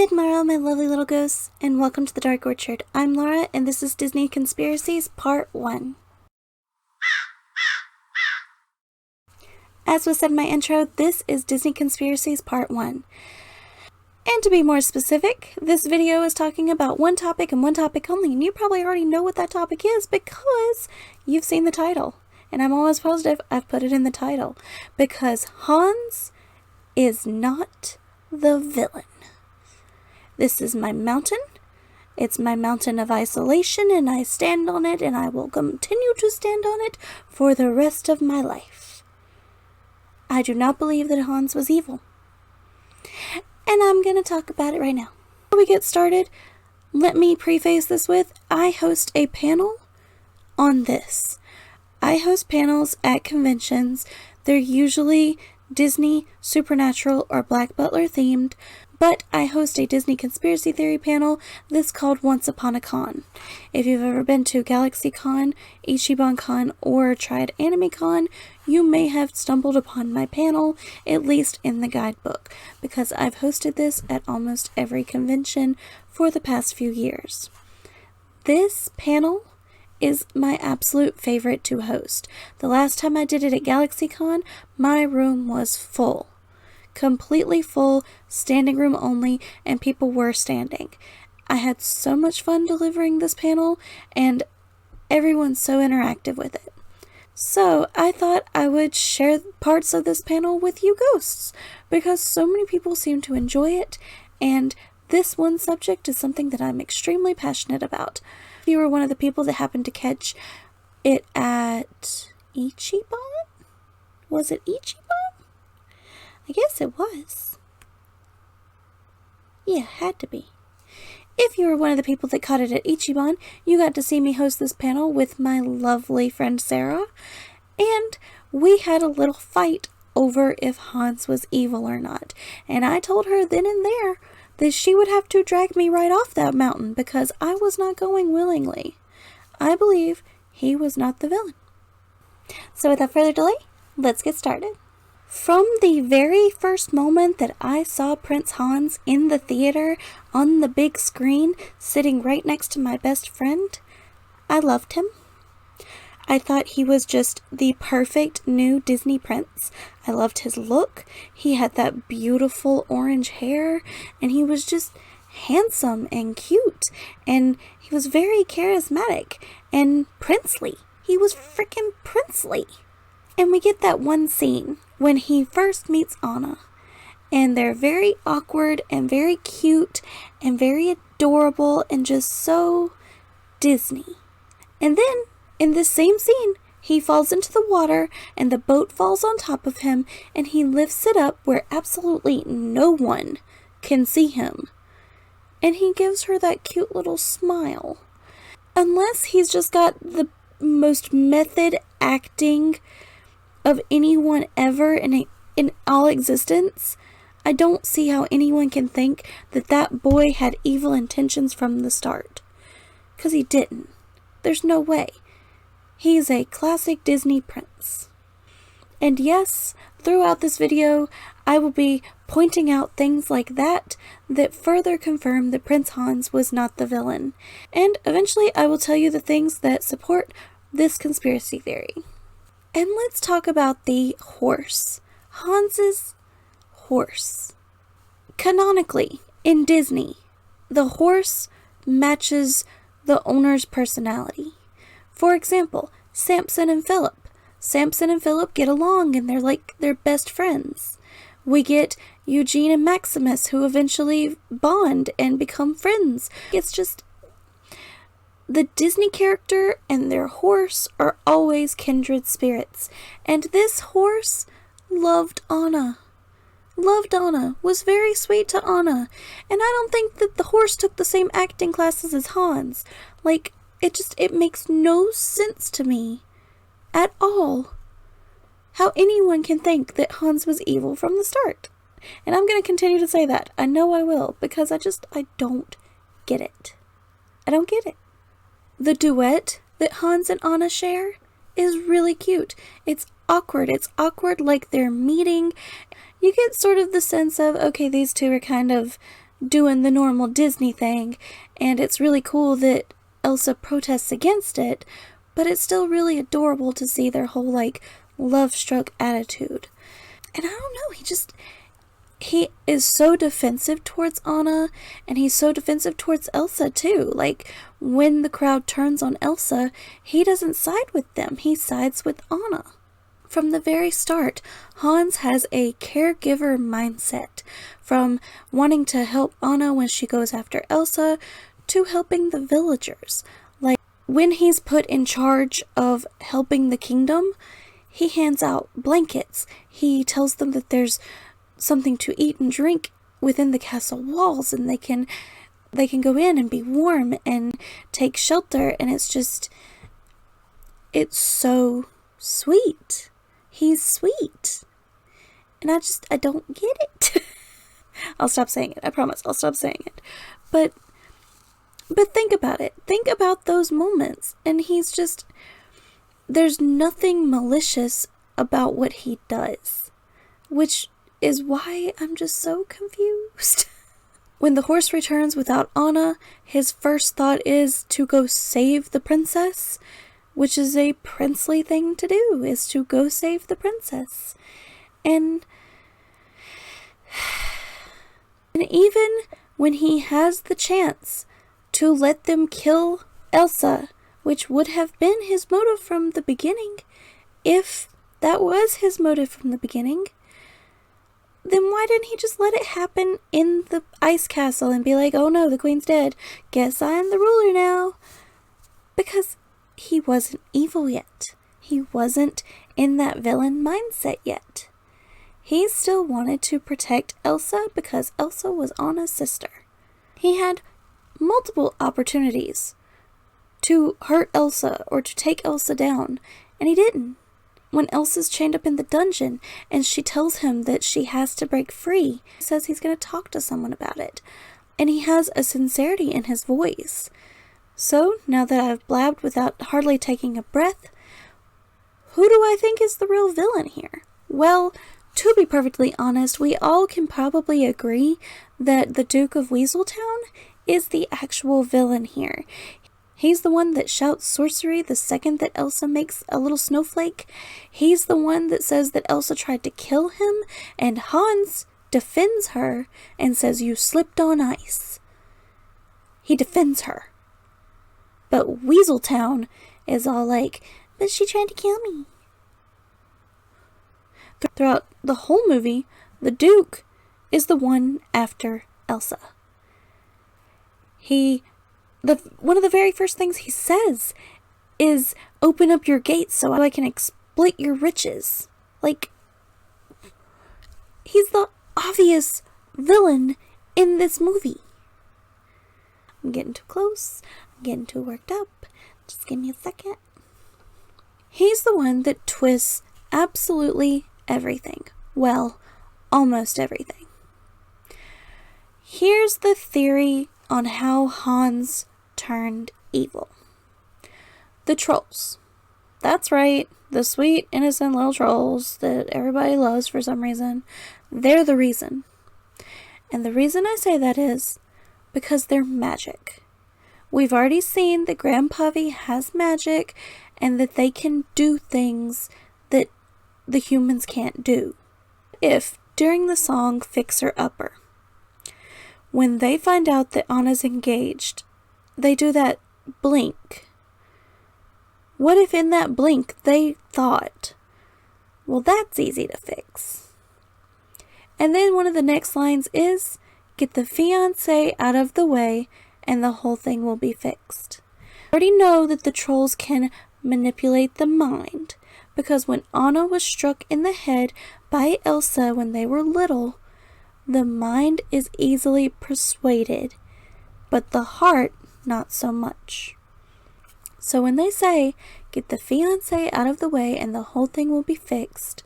Good morrow, my lovely little ghosts, and welcome to the Dark Orchard. I'm Laura, and this is Disney Conspiracies Part 1. As was said in my intro, this is Disney Conspiracies Part 1. And to be more specific, this video is talking about one topic and one topic only, and you probably already know what that topic is because you've seen the title. And I'm almost positive I've put it in the title, because Hans is not the villain. This is my mountain. It's my mountain of isolation, and I stand on it, and I will continue to stand on it for the rest of my life. I do not believe that Hans was evil. And I'm going to talk about it right now. Before we get started, let me preface this with, I host a panel on this. I host panels at conventions. They're usually Disney, Supernatural, or Black Butler themed, but I host a Disney conspiracy theory panel that's called Once Upon a Con. If you've ever been to GalaxyCon, Ichiban Con, or tried AnimeCon, you may have stumbled upon my panel, at least in the guidebook, because I've hosted this at almost every convention for the past few years. This panel is my absolute favorite to host. The last time I did it at GalaxyCon, my room was full. Completely full, standing room only, and people were standing. I had so much fun delivering this panel, and everyone's so interactive with it. So I thought I would share parts of this panel with you ghosts, because so many people seem to enjoy it, and this one subject is something that I'm extremely passionate about. If you were one of the people that happened to catch it at Ichiban? Was it Ichiban? I guess it was. Yeah, had to be. If you were one of the people that caught it at Ichiban, you got to see me host this panel with my lovely friend Sarah, and we had a little fight over if Hans was evil or not. And I told her then and there that she would have to drag me right off that mountain because I was not going willingly. I believe he was not the villain. So without further delay, let's get started. From the very first moment that I saw Prince Hans in the theater on the big screen sitting right next to my best friend, I loved him. I thought he was just the perfect new Disney prince. I loved his look. He had that beautiful orange hair, and he was just handsome and cute, and he was very charismatic and princely. He was freaking princely. And we get that one scene when he first meets Anna, and they're very awkward and very cute and very adorable and just so Disney. And then in this same scene, he falls into the water and the boat falls on top of him and he lifts it up where absolutely no one can see him. And he gives her that cute little smile. Unless he's just got the most method acting of anyone ever in all existence, I don't see how anyone can think that that boy had evil intentions from the start. 'Cause he didn't. There's no way. He's a classic Disney prince. And yes, throughout this video, I will be pointing out things like that that further confirm that Prince Hans was not the villain. And eventually I will tell you the things that support this conspiracy theory. And let's talk about the horse. Hans's horse. Canonically, in Disney, the horse matches the owner's personality. For example, Samson and Philip. Samson and Philip get along and they're best friends. We get Eugene and Maximus, who eventually bond and become friends. It's just the Disney character and their horse are always kindred spirits. And this horse loved Anna. Loved Anna. Was very sweet to Anna. And I don't think that the horse took the same acting classes as Hans. It makes no sense to me at all how anyone can think that Hans was evil from the start. And I'm going to continue to say that. I know I will, because I don't get it. I don't get it. The duet that Hans and Anna share is really cute. It's awkward. It's awkward like they're meeting. You get sort of the sense of, okay, these two are kind of, doing the normal Disney thing, and it's really cool that Elsa protests against it, but it's still really adorable to see their whole, like, love-struck attitude. And I don't know, he is so defensive towards Anna, and he's so defensive towards Elsa too. Like, when the crowd turns on Elsa, he doesn't side with them, he sides with Anna. From the very start, Hans has a caregiver mindset, from wanting to help Anna when she goes after Elsa, to helping the villagers. Like, when he's put in charge of helping the kingdom, he hands out blankets. He tells them that there's something to eat and drink within the castle walls, and they can go in and be warm and take shelter, and it's so sweet. He's sweet. And I don't get it. I'll stop saying it. I promise I'll stop saying it. But think about it. Think about those moments. And there's nothing malicious about what he does. Which is why I'm just so confused. When the horse returns without Anna, his first thought is to go save the princess, which is a princely thing to do, is to go save the princess. And even when he has the chance to let them kill Elsa, which would have been his motive from the beginning, if that was his motive from the beginning, then why didn't he just let it happen in the ice castle and be like, oh no, the queen's dead, guess I'm the ruler now? Because he wasn't evil yet. He wasn't in that villain mindset yet. He still wanted to protect Elsa because Elsa was Anna's sister. He had multiple opportunities to hurt Elsa or to take Elsa down, and he didn't. When Elsa's chained up in the dungeon and she tells him that she has to break free, he says he's going to talk to someone about it. And he has a sincerity in his voice. So, now that I've blabbed without hardly taking a breath, who do I think is the real villain here? Well, to be perfectly honest, we all can probably agree that the Duke of Weaseltown is the actual villain here. He's the one that shouts sorcery the second that Elsa makes a little snowflake. He's the one that says that Elsa tried to kill him, and Hans defends her and says, you slipped on ice. He defends her. But Weaseltown is all like, but she tried to kill me. Throughout the whole movie, the Duke is the one after Elsa. One of the very first things he says is, open up your gates so I can exploit your riches. Like, he's the obvious villain in this movie. I'm getting too close. I'm getting too worked up. Just give me a second. He's the one that twists absolutely everything. Well, almost everything. Here's the theory on how Hans turned evil. The trolls. That's right, the sweet, innocent little trolls that everybody loves for some reason. They're the reason. And the reason I say that is because they're magic. We've already seen that Grandpappy has magic and that they can do things that the humans can't do. If, during the song Fixer Upper, when they find out that Anna's engaged, they do that blink. What if in that blink they thought, well, that's easy to fix. And then one of the next lines is, get the fiancé out of the way and the whole thing will be fixed. I already know that the trolls can manipulate the mind, because when Anna was struck in the head by Elsa when they were little, the mind is easily persuaded, but the heart not so much. So when they say, get the fiancé out of the way and the whole thing will be fixed,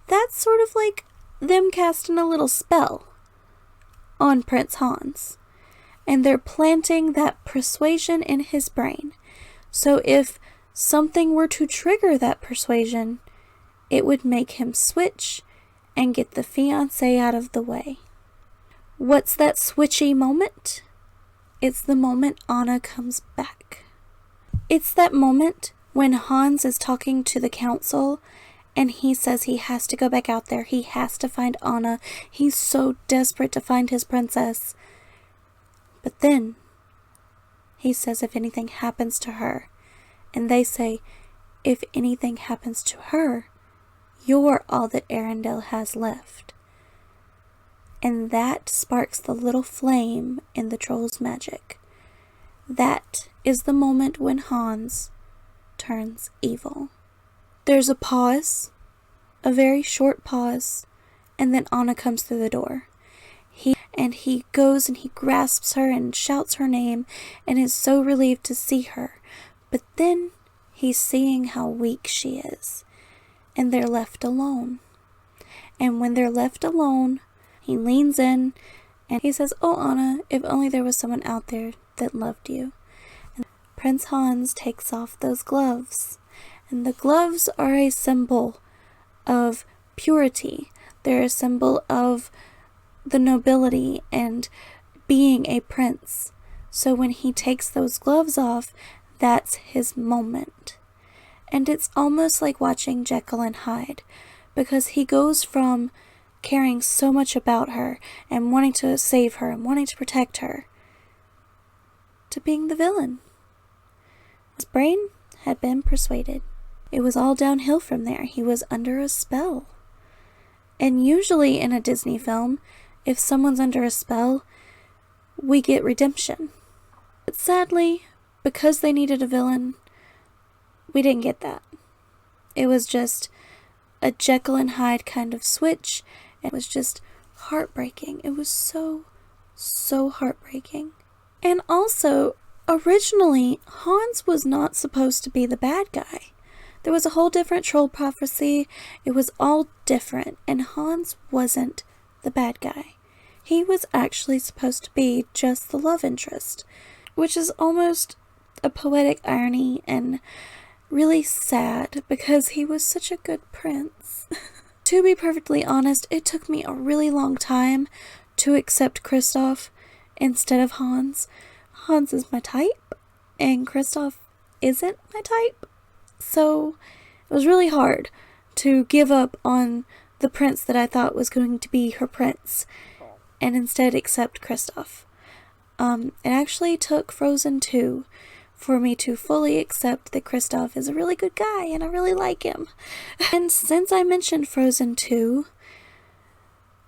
that's sort of like them casting a little spell on Prince Hans. And they're planting that persuasion in his brain. So if something were to trigger that persuasion, it would make him switch and get the fiancé out of the way. What's that switchy moment? It's the moment Anna comes back. It's that moment when Hans is talking to the council and he says he has to go back out there. He has to find Anna. He's so desperate to find his princess. But then he says if anything happens to her, and they say, if anything happens to her, you're all that Arendelle has left. And that sparks the little flame in the troll's magic. That is the moment when Hans turns evil. There's a pause, a very short pause, and then Anna comes through the door. He goes and he grasps her and shouts her name and is so relieved to see her. But then he's seeing how weak she is, and they're left alone. And when they're left alone, he leans in and he says, "Oh, Anna, if only there was someone out there that loved you." And Prince Hans takes off those gloves. And the gloves are a symbol of purity. They're a symbol of the nobility and being a prince. So when he takes those gloves off, that's his moment. And it's almost like watching Jekyll and Hyde, because he goes from caring so much about her and wanting to save her and wanting to protect her to being the villain. His brain had been persuaded. It was all downhill from there. He was under a spell. And usually in a Disney film, if someone's under a spell, we get redemption. But sadly, because they needed a villain, we didn't get that. It was just a Jekyll and Hyde kind of switch. It was just heartbreaking. It was so heartbreaking. And also, originally, Hans was not supposed to be the bad guy. There was a whole different troll prophecy. It was all different, and Hans wasn't the bad guy. He was actually supposed to be just the love interest, which is almost a poetic irony and really sad because he was such a good prince. To be perfectly honest, it took me a really long time to accept Kristoff instead of Hans. Hans is my type, and Kristoff isn't my type. So it was really hard to give up on the prince that I thought was going to be her prince and instead accept Kristoff. It actually took Frozen 2 for me to fully accept that Kristoff is a really good guy and I really like him. And since I mentioned Frozen 2,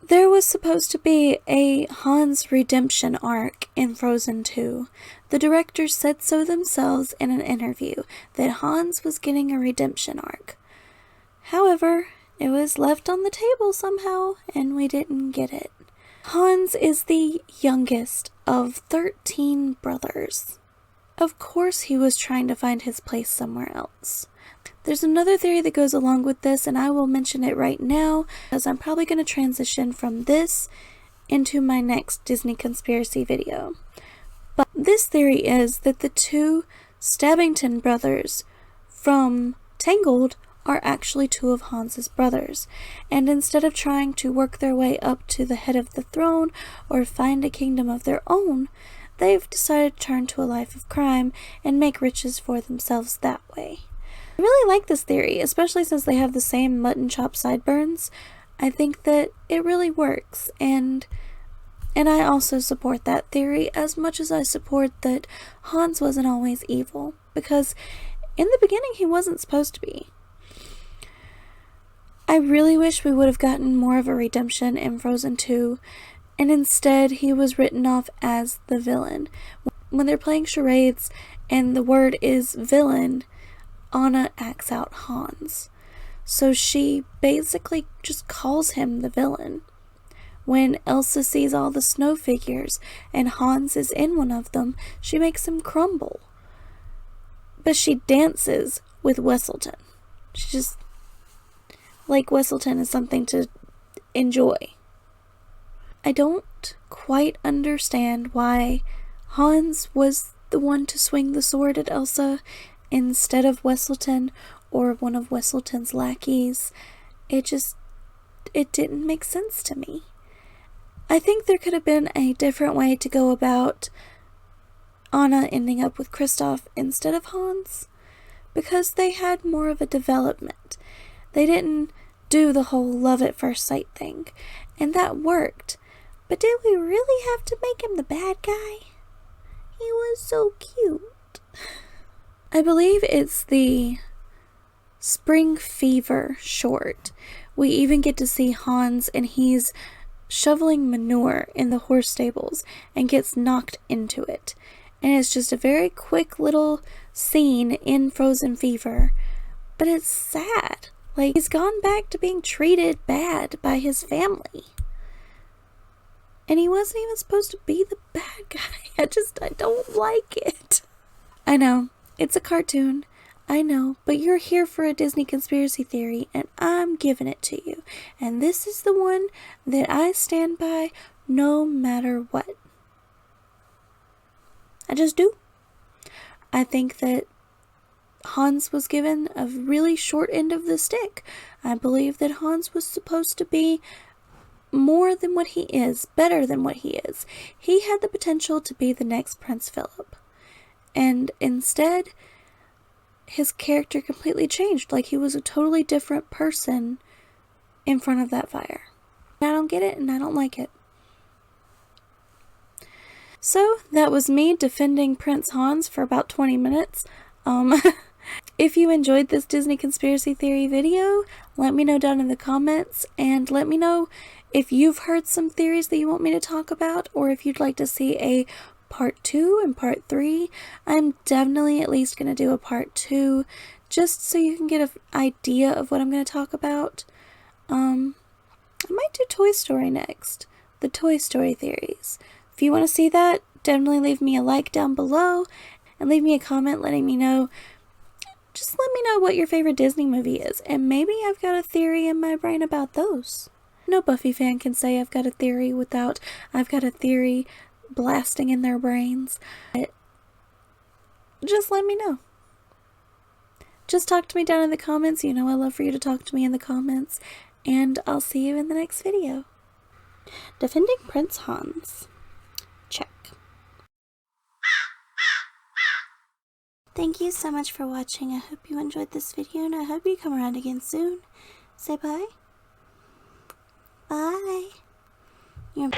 there was supposed to be a Hans redemption arc in Frozen 2. The directors said so themselves in an interview, that Hans was getting a redemption arc. However, it was left on the table somehow, and we didn't get it. Hans is the youngest of 13 brothers. Of course he was trying to find his place somewhere else. There's another theory that goes along with this, and I will mention it right now, because I'm probably going to transition from this into my next Disney conspiracy video. But this theory is that the two Stabbington brothers from Tangled are actually two of Hans's brothers, and instead of trying to work their way up to the head of the throne or find a kingdom of their own, they've decided to turn to a life of crime and make riches for themselves that way. I really like this theory, especially since they have the same mutton chop sideburns. I think that it really works, and I also support that theory as much as I support that Hans wasn't always evil, because in the beginning he wasn't supposed to be. I really wish we would have gotten more of a redemption in Frozen 2, and instead he was written off as the villain. When they're playing charades and the word is villain, Anna acts out Hans. So she basically just calls him the villain. When Elsa sees all the snow figures and Hans is in one of them, she makes him crumble. But she dances with Wesselton. She just, like, Wesselton is something to enjoy. I don't quite understand why Hans was the one to swing the sword at Elsa instead of Wesselton or one of Wesselton's lackeys. It didn't make sense to me. I think there could have been a different way to go about Anna ending up with Kristoff instead of Hans, because they had more of a development. They didn't do the whole love at first sight thing, and that worked. But did we really have to make him the bad guy? He was so cute. I believe it's the Spring Fever short. We even get to see Hans, and he's shoveling manure in the horse stables and gets knocked into it. And it's just a very quick little scene in Frozen Fever. But it's sad. Like, he's gone back to being treated bad by his family. And he wasn't even supposed to be the bad guy. I don't like it. I know, it's a cartoon. I know, but you're here for a Disney conspiracy theory, and I'm giving it to you. And this is the one that I stand by no matter what. I just do. I think that Hans was given a really short end of the stick. I believe that Hans was supposed to be more than what he is, better than what he is. He had the potential to be the next Prince Philip. And instead, his character completely changed. Like, he was a totally different person in front of that fire. I don't get it, and I don't like it. So, that was me defending Prince Hans for about 20 minutes. If you enjoyed this Disney conspiracy theory video, let me know down in the comments, and let me know if you've heard some theories that you want me to talk about, or if you'd like to see a part 2 and part 3. I'm definitely at least going to do a part 2, just so you can get an idea of what I'm going to talk about. I might do Toy Story next, the Toy Story theories. If you want to see that, definitely leave me a like down below, and leave me a comment letting me know. Just let me know what your favorite Disney movie is, and maybe I've got a theory in my brain about those. No Buffy fan can say I've got a theory without I've got a theory blasting in their brains. But just let me know. Just talk to me down in the comments. You know I love for you to talk to me in the comments. And I'll see you in the next video. Defending Prince Hans. Check. Thank you so much for watching. I hope you enjoyed this video, and I hope you come around again soon. Say bye. Bye. You're